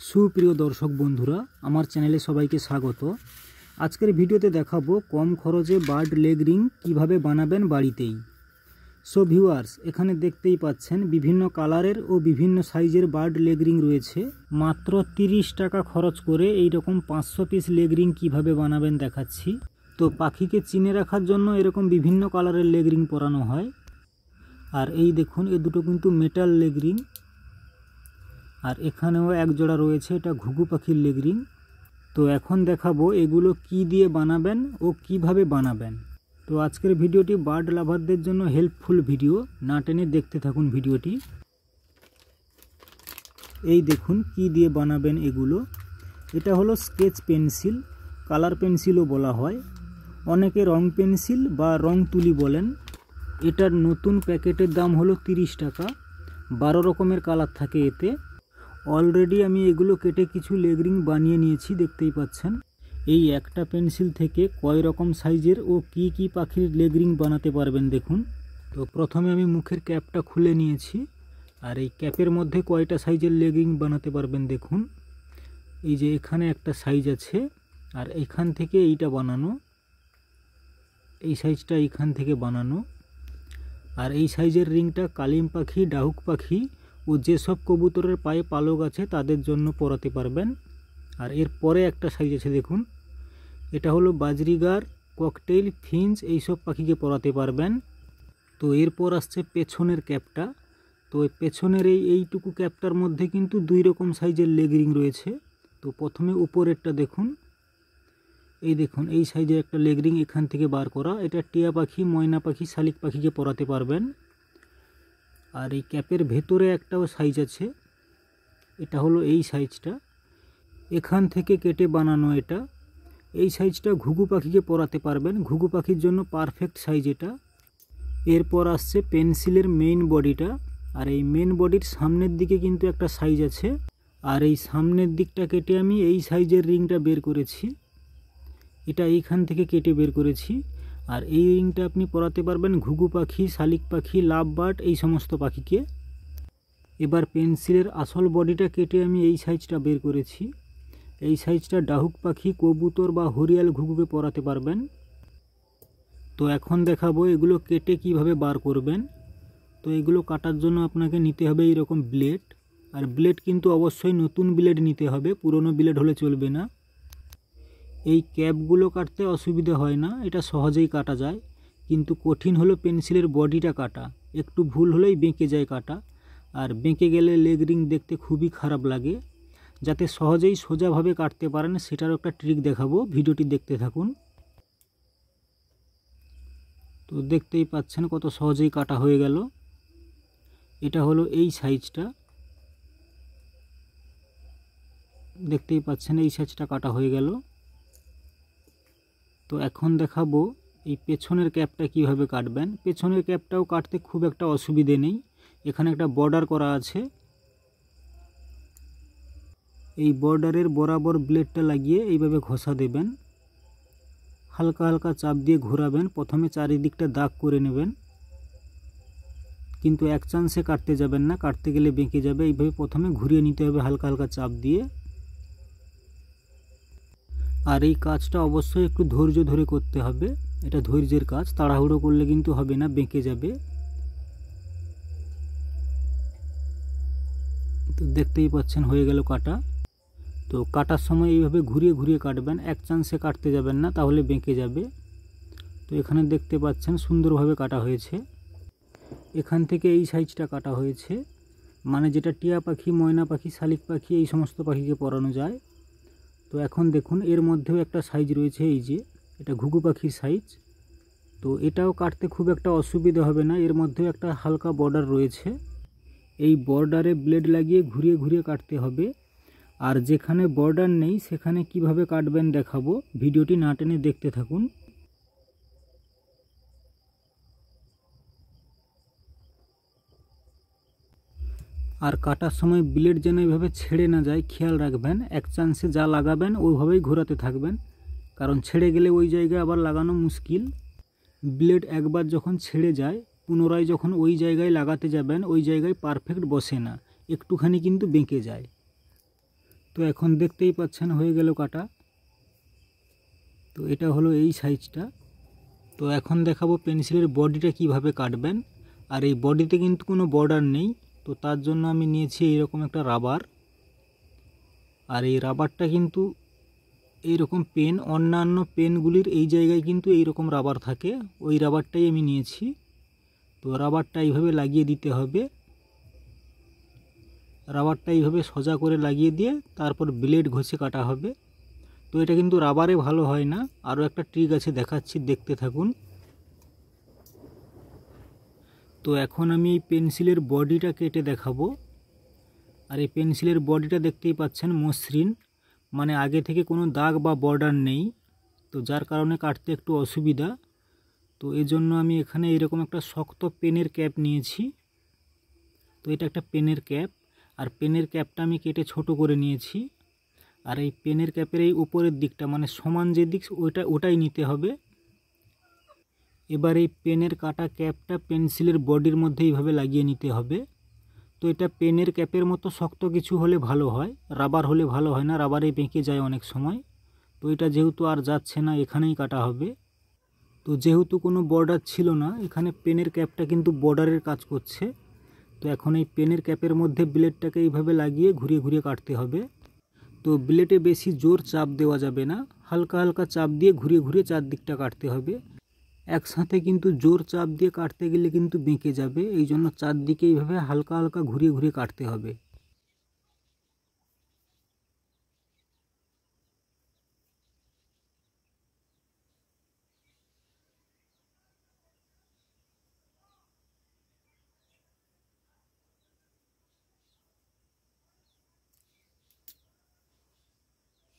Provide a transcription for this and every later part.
সুপ্রিয় দর্শক বন্ধুরা, আমার চ্যানেলে সবাইকে স্বাগত। আজকের ভিডিওতে দেখাবো কম খরচে বার্ড লেগ রিং কীভাবে বানাবেন বাড়িতেই। সো ভিউয়ার্স, এখানে দেখতেই পাচ্ছেন বিভিন্ন কালারের ও বিভিন্ন সাইজের বার্ড লেগ রিং রয়েছে। মাত্র 30 টাকা খরচ করে এই রকম 500 পিস লেগ রিং কীভাবে বানাবেন দেখাচ্ছি। তো পাখিকে চিনে রাখার জন্য এরকম বিভিন্ন কালারের লেগ রিং পরানো হয়। আর এই দেখুন, এ দুটো কিন্তু মেটাল লেগ রিং। আর এখানেও এক জোড়া রয়েছে, এটা ঘুঘু পাখির লেগ রিং। তো এখন দেখাবো এগুলো কি দিয়ে বানাবেন ও কিভাবে বানাবেন। তো আজকের ভিডিওটি বার্ড লাভারদের জন্য হেল্পফুল ভিডিও, না টেনে দেখতে থাকুন ভিডিওটি। এই দেখুন কি দিয়ে বানাবেন এগুলো। এটা হলো স্কেচ পেন্সিল, কালার পেন্সিলও বলা হয়, অনেকে রং পেন্সিল বা রং তুলি বলেন। এটার নতুন প্যাকেটের দাম হলো 30 টাকা। 12 রকমের কালার থাকে এতে। অলরেডি আমি এগুলো কেটে কিছু লেগ রিং বানিয়ে নিয়েছি, দেখতেই পাচ্ছেন। এই একটা পেন্সিল থেকে কয় রকম সাইজের ও কি কি পাখির লেগ রিং বানাতে পারবেন দেখুন। তো প্রথমে আমি মুখের ক্যাপটা খুলে নিয়েছি। আর এই ক্যাপের মধ্যে কয়টা সাইজের লেগ রিং বানাতে পারবেন দেখুন। এই যে এখানে একটা সাইজ আছে, আর এইখান থেকে এইটা বানানো, এই সাইজটা এইখান থেকে বানানো। আর এই সাইজের রিংটা কালিম পাখি, ডাহুক পাখি ও যেসব কবুতরের পায়ে পালক আছে তাদের জন্য পরাতে পারবেন। আর এর পরে একটা সাইজ আছে দেখুন, এটা হলো বাজরিগার, ককটেল, ফিঞ্চ এইসব পাখিকে পরাতে পারবেন। তো এরপর আসছে পেছনের ক্যাপটা। তো পেছনের এইটুকু ক্যাপটার মধ্যে কিন্তু 2 রকম সাইজের লেগ রিং রয়েছে। তো প্রথমে উপরেরটা দেখুন, এই দেখুন এই সাইজের একটা লেগ রিং এখান থেকে বার করা। এটা টিয়া পাখি, ময়না পাখি, শালিক পাখিকে পরাতে পারবেন। আর এই ক্যাপের ভেতরে একটাও সাইজ আছে, এটা হলো এই সাইজটা, এখান থেকে কেটে বানানো এটা। এই সাইজটা ঘুঘু পাখিকে পরাতে পারবেন, ঘুঘু পাখির জন্য পারফেক্ট সাইজ এটা। এরপর আসছে পেন্সিলের মেইন বডিটা। আর এই মেইন বডির সামনের দিকে কিন্তু একটা সাইজ আছে। আর এই সামনের দিকটা কেটে আমি এই সাইজের রিংটা বের করেছি, এটা এইখান থেকে কেটে বের করেছি। আর এই রিংটা আপনি পরাতে পারবেন ঘুঘু পাখি, শালিক পাখি, লাভ বার্ড এই সমস্ত পাখিকে। এবার পেন্সিলের আসল বডিটা কেটে আমি এই সাইজটা বের করেছি। এই সাইজটা ডাহুক পাখি, কবুতর বা হরিয়াল ঘুঘুকে পরাতে পারবেন। তো এখন দেখাবো এগুলো কেটে কিভাবে বার করবেন। তো এগুলো কাটার জন্য আপনাকে নিতে হবে এইরকম ব্লেড। আর ব্লেড কিন্তু অবশ্যই নতুন ব্লেড নিতে হবে, পুরনো ব্লেড হলে চলবে না। এই ক্যাপগুলো কাটতে অসুবিধা হয় না, এটা সহজেই কাটা যায়। কিন্তু কঠিন হলো পেন্সিলের বডিটা কাটা, একটু ভুল হলেই বেঁকে যায় কাটা। আর বেঁকে গেলে লেগ রিং দেখতে খুবই খারাপ লাগে। যাতে সহজেই সোজাভাবে কাটতে পারেন সেটারও একটা ট্রিক দেখাবো, ভিডিওটি দেখতে থাকুন। তো দেখতেই পাচ্ছেন কত সহজেই কাটা হয়ে গেল। এটা হলো এই সাইজটা, দেখতেই পাচ্ছেন এই সাইজটা কাটা হয়ে গেল। তো এখন দেখাবো এই পেছনের ক্যাপটা কিভাবে কাটবেন। পেছনের ক্যাপটাও কাটতে খুব একটা অসুবিধে নেই, এখানে একটা বর্ডার করা আছে। এই বর্ডারের বরাবর ব্লেডটা লাগিয়ে এইভাবে ঘষা দেবেন, হালকা হালকা চাপ দিয়ে ঘোরাবেন। প্রথমে চারিদিকটা দাগ করে নেবেন, কিন্তু এক চান্সে কাটতে যাবেন না, কাটতে গেলে বেঁকে যাবে। এইভাবে প্রথমে ঘুরিয়ে নিতে হবে হালকা হালকা চাপ দিয়ে। আর এই কাজটা অবশ্যই একটু ধৈর্য ধরে করতে হবে, এটা ধৈর্যের কাজ, তাড়াহুড়ো করলে কিন্তু হবে না, বেঁকে যাবে। তো দেখতেই পাচ্ছেন হয়ে গেল কাটা। তো কাটার সময় এইভাবে ঘুরিয়ে ঘুরিয়ে কাটবেন, এক চান্সে কাটতে যাবেন না, তাহলে বেঁকে যাবে। তো এখানে দেখতে পাচ্ছেন সুন্দরভাবে কাটা হয়েছে। এখান থেকে এই সাইজটা কাটা হয়েছে, মানে যেটা টিয়া পাখি, ময়না পাখি, শালিক পাখি এই সমস্ত পাখিকে পরানো যায়। তো এখন দেখুন এর মধ্যেও একটা সাইজ রয়েছে, এই যে এটা ঘুঘু পাখির সাইজ। তো এটাও কাটতে খুব একটা অসুবিধা হবে না, এর মধ্যেও একটা হালকা বর্ডার রয়েছে। এই বর্ডারে ব্লেড লাগিয়ে ঘুরিয়ে ঘুরিয়ে কাটতে হবে। আর যেখানে বর্ডার নেই সেখানে কিভাবে কাটবেন দেখাবো, ভিডিওটি না টেনে দেখতে থাকুন। আর কাটার সময় ব্লেড যেন এইভাবে ছেড়ে না যায় খেয়াল রাখবেন, এক চান্সে যা লাগাবেন ওইভাবেই ঘোরাতে থাকবেন, কারণ ছেড়ে গেলে ওই জায়গায় আবার লাগানো মুশকিল। ব্লেড একবার যখন ছেড়ে যায় পুনরায় যখন ওই জায়গায় লাগাতে যাবেন ওই জায়গায় পারফেক্ট বসে না, একটুখানি কিন্তু বেঁকে যায়। তো এখন দেখতেই পাচ্ছেন হয়ে গেল কাটা। তো এটা হলো এই সাইজটা। তো এখন দেখাবো পেন্সিলের বডিটা কিভাবে কাটবেন। আর এই বডিতে কিন্তু কোনো বর্ডার নেই, তো তার জন্য আমি নিয়েছি এইরকম একটা রাবার। আর এই রাবারটা কিন্তু এইরকম পেন, অন্যান্য পেনগুলির এই জায়গায় কিন্তু এইরকম রাবার থাকে, ওই রাবারটাই আমি নিয়েছি। তো রাবারটা এইভাবে লাগিয়ে দিতে হবে। রাবারটা এইভাবে সোজা করে লাগিয়ে দিয়ে তারপর ব্লেড ঘষে কাটা হবে। তো এটা কিন্তু রাবারে ভালো হয় না, আরও একটা ট্রিক আছে দেখাচ্ছি, দেখতে থাকুন। তো এখন আমি এই পেন্সিলের বডিটা কেটে দেখাবো। আর এই পেন্সিলের বডিটা দেখতেই পাচ্ছেন মসৃণ, মানে আগে থেকে কোনো দাগ বা বর্ডার নেই, তো যার কারণে কাটতে একটু অসুবিধা। তো এই জন্য আমি এখানে এরকম একটা শক্ত পেনের ক্যাপ নিয়েছি। তো এটা একটা পেনের ক্যাপ, আর পেনের ক্যাপটা আমি কেটে ছোট করে নিয়েছি। আর এই পেনের ক্যাপের এই উপরের দিকটা মানে সমান যে দিক ওটাই নিতে হবে। এবার এই পেনের কাটা ক্যাপটা পেন্সিলের বডির মধ্যে এইভাবে লাগিয়ে নিতে হবে। তো এটা পেনের ক্যাপের মতো শক্ত কিছু হলে ভালো হয়, রাবার হলে ভালো হয় না, রাবারে বেঁকে যায় অনেক সময়। তো এটা যেহেতু আর যাচ্ছে না, এখানেই কাটা হবে। তো যেহেতু কোনো বর্ডার ছিল না, এখানে পেনের ক্যাপটা কিন্তু বর্ডারের কাজ করছে। তো এখন এই পেনের ক্যাপের মধ্যে ব্লেডটাকে এইভাবে লাগিয়ে ঘুরিয়ে ঘুরিয়ে কাটতে হবে। তো ব্লেডে বেশি জোর চাপ দেওয়া যাবে না, হালকা হালকা চাপ দিয়ে ঘুরিয়ে ঘুরিয়ে চারদিকটা কাটতে হবে। একসাথে কিন্তু জোর চাপ দিয়ে কাটতে গেলে কিন্তু বেঁকে যাবে, এই জন্য চারদিকে এইভাবে হালকা হালকা ঘুরিয়ে ঘুরিয়ে কাটতে হবে।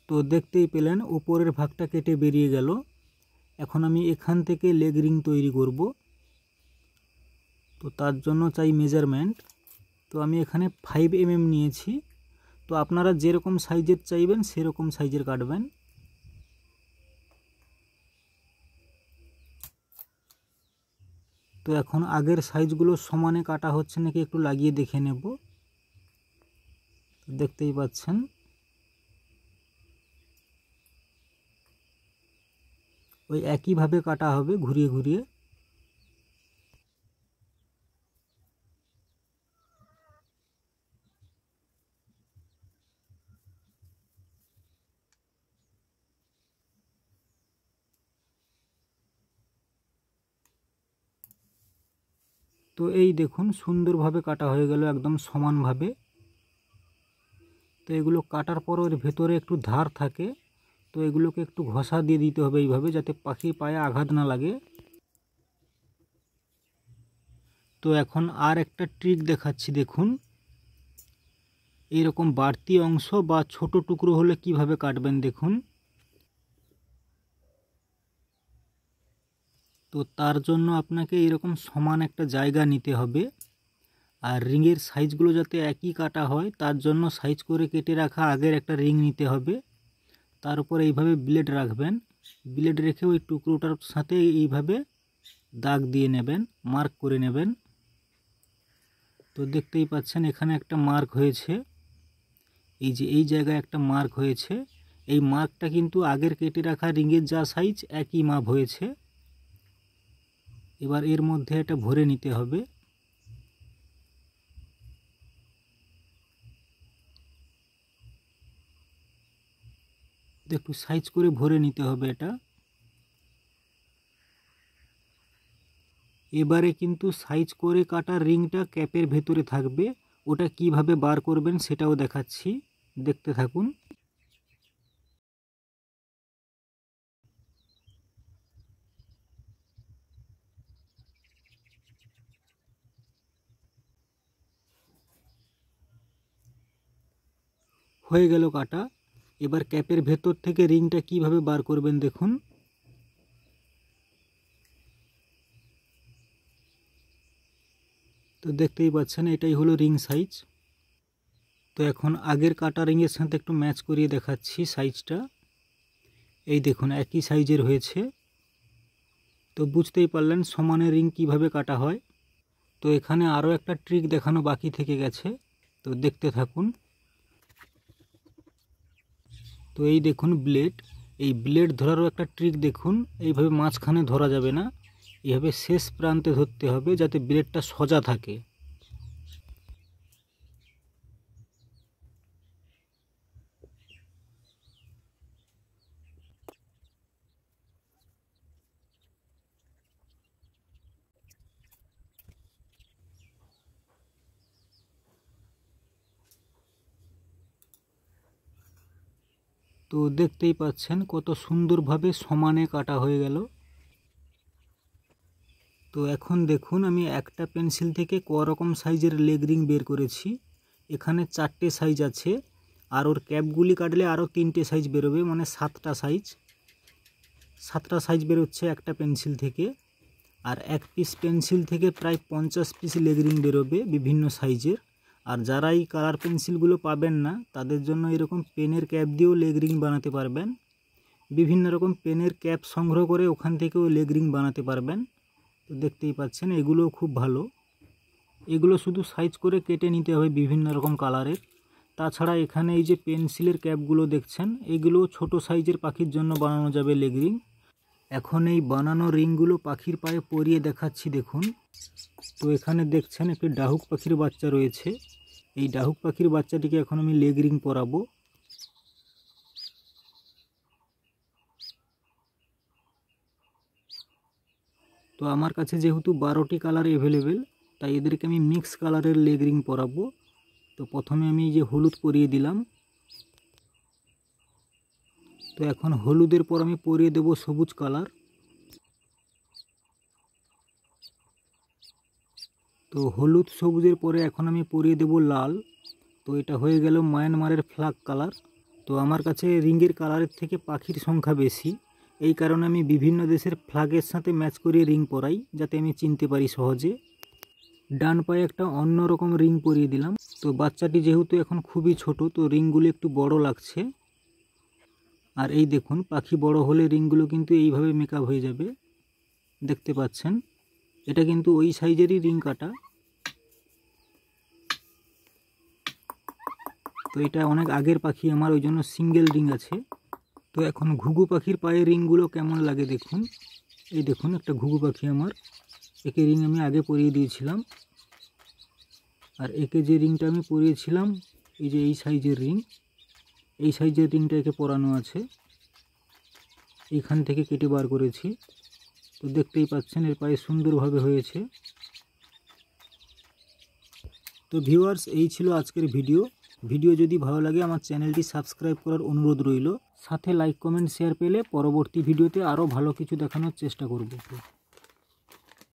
তো দেখতেই পেলেন উপরের ভাগটা কেটে বেরিয়ে গেল। এখন আমি এখান থেকে লেগ রিং তৈরি করব। তো তার জন্য চাই মেজারমেন্ট। তো আমি এখানে 5 mm নিয়েছি। তো আপনারা যেরকম সাইজের চাইবেন সেরকম সাইজের কাটবেন। তো এখন আগের সাইজগুলো সমানে কাটা হচ্ছে নাকি একটু লাগিয়ে দেখে নেব। দেখতেই পাচ্ছেন ওই একইভাবে কাটা হবে ঘুরিয়ে ঘুরিয়ে। তো এই দেখুন সুন্দরভাবে কাটা হয়ে গেল একদম সমানভাবে। তো এগুলো কাটার পর এর ভেতরে একটু ধার থাকে, তো এগুলোকে একটু ঘষা দিয়ে দিতে হবে এইভাবে, যাতে পাখির পায়ে আঘাত না লাগে। তো এখন আর একটা ট্রিক দেখাচ্ছি, দেখুন। এইরকম বাড়তি অংশ বা ছোট টুকরো হলে কিভাবে কাটবেন দেখুন। তো তার জন্য আপনাকে এরকম সমান একটা জায়গা নিতে হবে। আর রিংয়ের সাইজগুলো যাতে একই কাটা হয় তার জন্য সাইজ করে কেটে রাখা আগের একটা রিং নিতে হবে। তার উপর এইভাবে ব্লেড রাখবেন, ব্লেড রেখে ওই টুকরোটার সাথে এইভাবে দাগ দিয়ে নেবেন, মার্ক করে নেবেন। তো দেখতেই পাচ্ছেন এখানে একটা মার্ক হয়েছে, এই যে এই জায়গায় একটা মার্ক হয়েছে। এই মার্কটা কিন্তু আগের কেটে রাখা রিংয়ের যা সাইজ একই মাপ হয়েছে। এবার এর মধ্যে এটা ভরে নিতে হবে। একটু সাইজ করে ভরে নিতে হবে এটা। এবারে কিন্তু সাইজ করে কাটা রিংটা ক্যাপের ভেতরে থাকবে, ওটা কিভাবে বার করবেন সেটাও দেখাচ্ছি, দেখতে থাকুন। হয়ে গেল কাটা। এবার ক্যাপের ভেতর থেকে রিংটা কিভাবে বার করবেন দেখুন। তো দেখতেই পাচ্ছেন এটাই হলো রিং সাইজ। তো এখন আগের কাটা রিংয়ের সাথে একটু ম্যাচ করিয়ে দেখাচ্ছি সাইজটা। এই দেখুন একই সাইজের হয়েছে। তো বুঝতেই পারলেন সমানের রিং কিভাবে কাটা হয়। তো এখানে আরও একটা ট্রিক দেখানো বাকি থেকে গেছে, তো দেখতে থাকুন। তো এই দেখুন ব্লেড, এই ব্লেড ধরারও একটা ট্রিক দেখুন। এইভাবে মাঝখানে ধরা যাবে না, এইভাবে শেষ প্রান্তে ধরতে হবে যাতে ব্লেডটা সোজা থাকে। তো দেখতেই পাচ্ছেন কত সুন্দরভাবে সমানে কাটা হয়ে গেল। তো এখন দেখুন আমি একটা পেন্সিল থেকে ক রকম সাইজের লেগ রিং বের করেছি। এখানে 4টে সাইজ আছে, আর ওর ক্যাপগুলি কাটলে আরও 3টে সাইজ বেরোবে, মানে 7টা সাইজ বেরোচ্ছে একটা পেন্সিল থেকে। আর এক পিস পেন্সিল থেকে প্রায় 50 পিস লেগ রিং বেরোবে বিভিন্ন সাইজের। আর যারা এই কালার পেন্সিলগুলো পাবেন না তাদের জন্য এরকম পেনের ক্যাপ দিয়েও লেগ রিং বানাতে পারবেন। বিভিন্ন রকম পেনের ক্যাপ সংগ্রহ করে ওখান থেকেও লেগ রিং বানাতে পারবেন। তো দেখতেই পাচ্ছেন এগুলোও খুব ভালো। এগুলো শুধু সাইজ করে কেটে নিতে হবে বিভিন্ন রকম কালারের। তাছাড়া এখানে এই যে পেন্সিলের ক্যাপগুলো দেখছেন, এগুলো ছোট সাইজের পাখির জন্য বানানো যাবে লেগ রিং। এখন এই বানানো রিংগুলো পাখির পায়ে পরিয়ে দেখাচ্ছি দেখুন। তো এখানে দেখছেন একটি ডাহুক পাখির বাচ্চা রয়েছে। এই ডাহুক পাখির বাচ্চাটিকে এখন আমি লেগ রিং পরাবো। তো আমার কাছে যেহেতু 12টি কালার অ্যাভেলেবেল, তাই এদেরকে আমি মিক্স কালারের লেগ রিং পরাবো। তো প্রথমে আমি এই যে হলুদ পরিয়ে দিলাম। তো এখন হলুদের পর আমি পরিয়ে দেব সবুজ কালার। তো হলুদ সবুজের পরে এখন আমি পরিয়ে দেব লাল। তো এটা হয়ে গেল মায়ানমারের ফ্ল্যাগ কালার। তো আমার কাছে রিংয়ের কালারের থেকে পাখির সংখ্যা বেশি, এই কারণে আমি বিভিন্ন দেশের ফ্ল্যাগের সাথে ম্যাচ করিয়ে রিং পরাই, যাতে আমি চিনতে পারি সহজে। ডান পায়ে একটা অন্য রকম রিং পরিয়ে দিলাম। তো বাচ্চাটি যেহেতু এখন খুবই ছোট, তো রিংগুলো একটু বড় লাগছে। আর এই দেখুন পাখি বড় হলে রিংগুলো কিন্তু এইভাবে মেকআপ হয়ে যাবে, দেখতে পাচ্ছেন। এটা কিন্তু ওই সাইজেরই রিং কাটা। তো এটা অনেক আগের পাখি আমার, ওই জন্য সিঙ্গেল রিং আছে। তো এখন ঘুঘু পাখির পায়ে রিংগুলো কেমন লাগে দেখুন। এই দেখুন একটা ঘুঘু পাখি আমার, একে রিং আমি আগে পরিয়ে দিয়েছিলাম। আর একে যে রিংটা আমি পরিয়েছিলাম, এই যে এই সাইজের রিং, এই সাইজের রিংটা একে পরানো আছে। এইখান থেকে কেটে বার করেছি। তো দেখতেই পাচ্ছেন এর পায়ে সুন্দরভাবে হয়েছে। তো ভিউয়ার্স, এই ছিল আজকের ভিডিও যদি ভালো লাগে আমার চ্যানেলটি সাবস্ক্রাইব করার অনুরোধ রইল। সাথে লাইক কমেন্ট শেয়ার পেলে পরবর্তী ভিডিওতে আরও ভালো কিছু দেখানোর চেষ্টা করব।